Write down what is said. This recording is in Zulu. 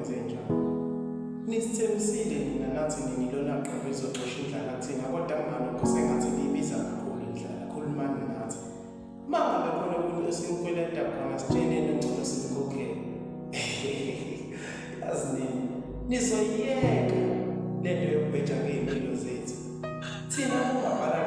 nikwenze njalo. Nisithembisile nina nathi ninilona qaba izoxosha indlala kuthina kodwa kungalokho sengathi liyibiza kakhulu indlala. Khulumani nathi. Mangabe khona umuntu esinkweleta khona sitsheleni ngcono simkhokhele. Yazi nini? Nizoyiyeka lento yokubheja ngey'mpilo zethu. Thina kungabhala